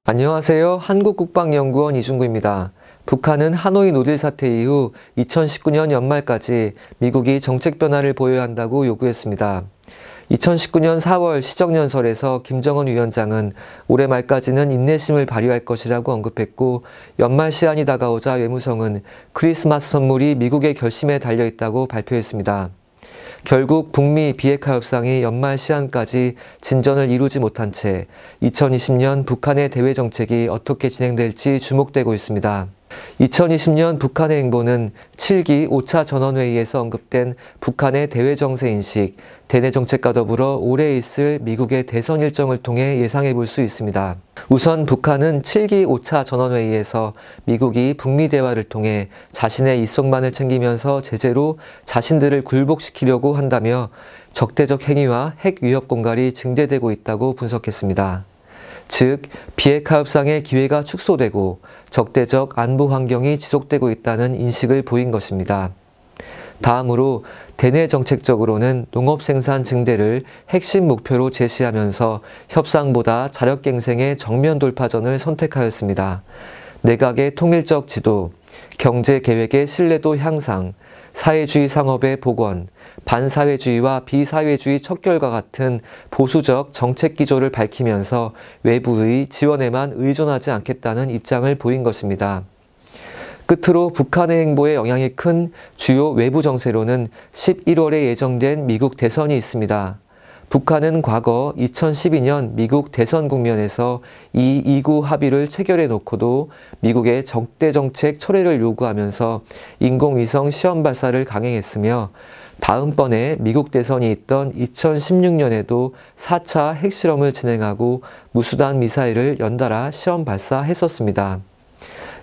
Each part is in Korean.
안녕하세요. 한국국방연구원 이중구입니다. 북한은 하노이 노딜 사태 이후 2019년 연말까지 미국이 정책 변화를 보여야 한다고 요구했습니다. 2019년 4월 시정연설에서 김정은 위원장은 올해 말까지는 인내심을 발휘할 것이라고 언급했고, 연말 시한이 다가오자 외무성은 크리스마스 선물이 미국의 결심에 달려있다고 발표했습니다. 결국 북미 비핵화 협상이 연말 시한까지 진전을 이루지 못한 채 2020년 북한의 대외 정책이 어떻게 진행될지 주목되고 있습니다. 2020년 북한의 행보는 7기 5차 전원회의에서 언급된 북한의 대외 정세 인식, 대내 정책과 더불어 올해 있을 미국의 대선 일정을 통해 예상해 볼 수 있습니다. 우선 북한은 7기 5차 전원회의에서 미국이 북미 대화를 통해 자신의 이속만을 챙기면서 제재로 자신들을 굴복시키려고 한다며 적대적 행위와 핵 위협 공갈이 증대되고 있다고 분석했습니다. 즉, 비핵화 협상의 기회가 축소되고 적대적 안보 환경이 지속되고 있다는 인식을 보인 것입니다. 다음으로 대내 정책적으로는 농업 생산 증대를 핵심 목표로 제시하면서 협상보다 자력갱생의 정면 돌파전을 선택하였습니다. 내각의 통일적 지도, 경제 계획의 신뢰도 향상, 사회주의 상업의 복원, 반사회주의와 비사회주의 척결과 같은 보수적 정책 기조를 밝히면서 외부의 지원에만 의존하지 않겠다는 입장을 보인 것입니다. 끝으로 북한의 행보에 영향이 큰 주요 외부 정세로는 11월에 예정된 미국 대선이 있습니다. 북한은 과거 2012년 미국 대선 국면에서 이 2구 합의를 체결해 놓고도 미국의 적대 정책 철회를 요구하면서 인공위성 시험 발사를 강행했으며, 다음번에 미국 대선이 있던 2016년에도 4차 핵실험을 진행하고 무수단 미사일을 연달아 시험 발사했었습니다.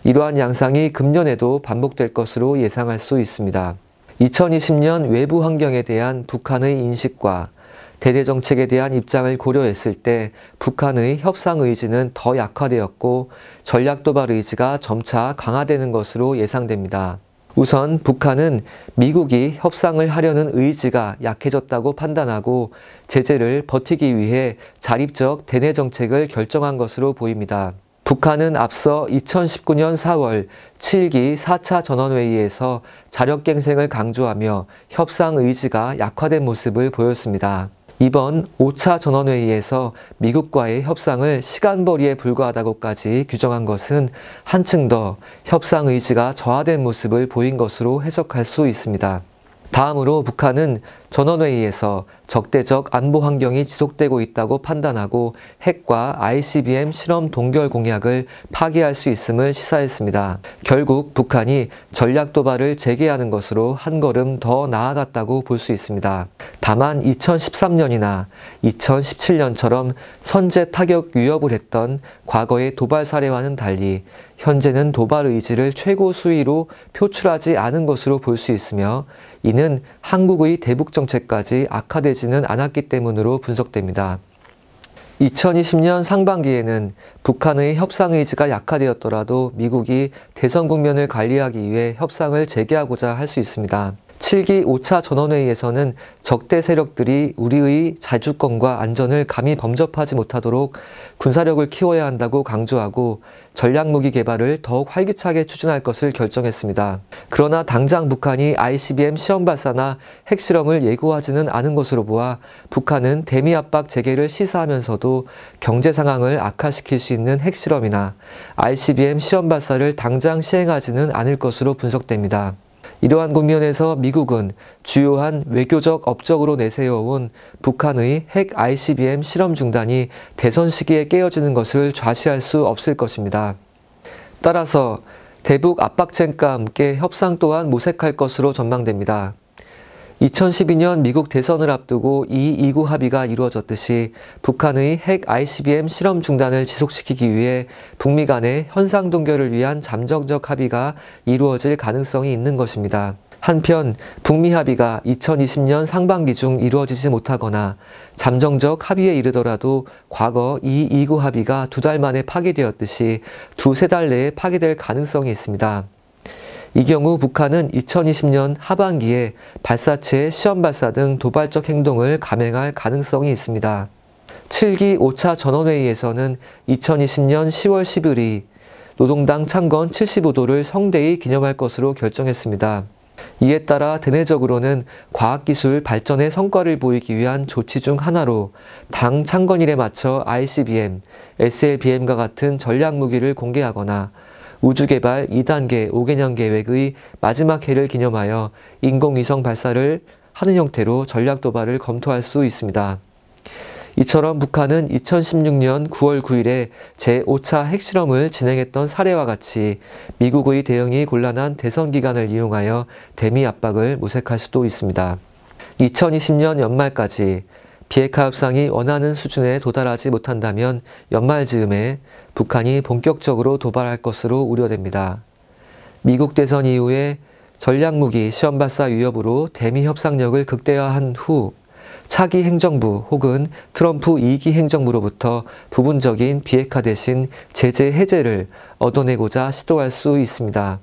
이러한 양상이 금년에도 반복될 것으로 예상할 수 있습니다. 2020년 외부 환경에 대한 북한의 인식과 대내 정책에 대한 입장을 고려했을 때 북한의 협상 의지는 더 약화되었고 전략 도발 의지가 점차 강화되는 것으로 예상됩니다. 우선 북한은 미국이 협상을 하려는 의지가 약해졌다고 판단하고 제재를 버티기 위해 자립적 대내 정책을 결정한 것으로 보입니다. 북한은 앞서 2019년 4월 7기 4차 전원회의에서 자력갱생을 강조하며 협상 의지가 약화된 모습을 보였습니다. 이번 5차 전원회의에서 미국과의 협상을 시간벌이에 불과하다고까지 규정한 것은 한층 더 협상 의지가 저하된 모습을 보인 것으로 해석할 수 있습니다. 다음으로 북한은 전원회의에서 적대적 안보 환경이 지속되고 있다고 판단하고 핵과 ICBM 실험 동결 공약을 파기할 수 있음을 시사했습니다. 결국 북한이 전략 도발을 재개하는 것으로 한 걸음 더 나아갔다고 볼 수 있습니다. 다만 2013년이나 2017년처럼 선제 타격 위협을 했던 과거의 도발 사례와는 달리 현재는 도발 의지를 최고 수위로 표출하지 않은 것으로 볼 수 있으며, 이는 한국의 대북 정책까지 악화되지는 않았기 때문으로 분석됩니다. 2020년 상반기에는 북한의 협상 의지가 약화되었더라도 미국이 대선 국면을 관리하기 위해 협상을 재개하고자 할 수 있습니다. 7기 5차 전원회의에서는 적대 세력들이 우리의 자주권과 안전을 감히 범접하지 못하도록 군사력을 키워야 한다고 강조하고 전략무기 개발을 더욱 활기차게 추진할 것을 결정했습니다. 그러나 당장 북한이 ICBM 시험 발사나 핵실험을 예고하지는 않은 것으로 보아 북한은 대미 압박 재개를 시사하면서도 경제 상황을 악화시킬 수 있는 핵실험이나 ICBM 시험 발사를 당장 시행하지는 않을 것으로 분석됩니다. 이러한 국면에서 미국은 주요한 외교적 업적으로 내세워온 북한의 핵 ICBM 실험 중단이 대선 시기에 깨어지는 것을 좌시할 수 없을 것입니다. 따라서 대북 압박쟁과 함께 협상 또한 모색할 것으로 전망됩니다. 2012년 미국 대선을 앞두고 이 2구 합의가 이루어졌듯이 북한의 핵 ICBM 실험 중단을 지속시키기 위해 북미 간의 현상 동결을 위한 잠정적 합의가 이루어질 가능성이 있는 것입니다. 한편 북미 합의가 2020년 상반기 중 이루어지지 못하거나 잠정적 합의에 이르더라도 과거 이 2구 합의가 2달 만에 파기되었듯이 2~3달 내에 파기될 가능성이 있습니다. 이 경우 북한은 2020년 하반기에 발사체 시험 발사 등 도발적 행동을 감행할 가능성이 있습니다. 7기 5차 전원회의에서는 2020년 10월 10일이 노동당 창건 75도를 성대히 기념할 것으로 결정했습니다. 이에 따라 대내적으로는 과학기술 발전의 성과를 보이기 위한 조치 중 하나로 당 창건일에 맞춰 ICBM, SLBM과 같은 전략무기를 공개하거나 우주개발 2단계 5개년 계획의 마지막 해를 기념하여 인공위성 발사를 하는 형태로 전략 도발을 검토할 수 있습니다. 이처럼 북한은 2016년 9월 9일에 제5차 핵실험을 진행했던 사례와 같이 미국의 대응이 곤란한 대선 기간을 이용하여 대미 압박을 모색할 수도 있습니다. 2020년 연말까지 비핵화 협상이 원하는 수준에 도달하지 못한다면 연말 즈음에 북한이 본격적으로 도발할 것으로 우려됩니다. 미국 대선 이후에 전략무기 시험 발사 위협으로 대미 협상력을 극대화한 후 차기 행정부 혹은 트럼프 2기 행정부로부터 부분적인 비핵화 대신 제재 해제를 얻어내고자 시도할 수 있습니다.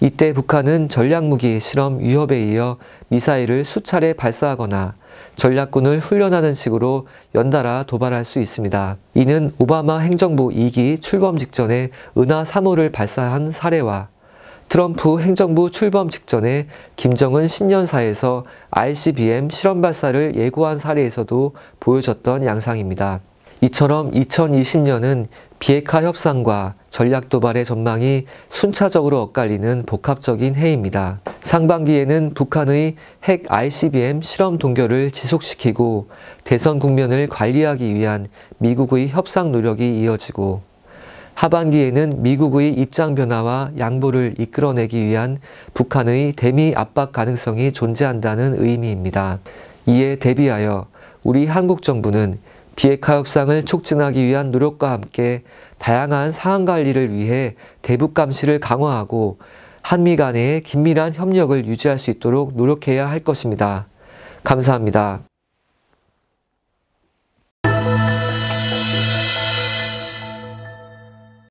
이때 북한은 전략무기 실험 위협에 이어 미사일을 수차례 발사하거나 전략군을 훈련하는 식으로 연달아 도발할 수 있습니다. 이는 오바마 행정부 2기 출범 직전에 은하 3호를 발사한 사례와 트럼프 행정부 출범 직전에 김정은 신년사에서 ICBM 실험 발사를 예고한 사례에서도 보여졌던 양상입니다. 이처럼 2020년은 비핵화 협상과 전략 도발의 전망이 순차적으로 엇갈리는 복합적인 해입니다. 상반기에는 북한의 핵 ICBM 실험 동결을 지속시키고 대선 국면을 관리하기 위한 미국의 협상 노력이 이어지고 하반기에는 미국의 입장 변화와 양보를 이끌어내기 위한 북한의 대미 압박 가능성이 존재한다는 의미입니다. 이에 대비하여 우리 한국 정부는 비핵화 협상을 촉진하기 위한 노력과 함께 다양한 상황 관리를 위해 대북 감시를 강화하고 한미 간의 긴밀한 협력을 유지할 수 있도록 노력해야 할 것입니다. 감사합니다.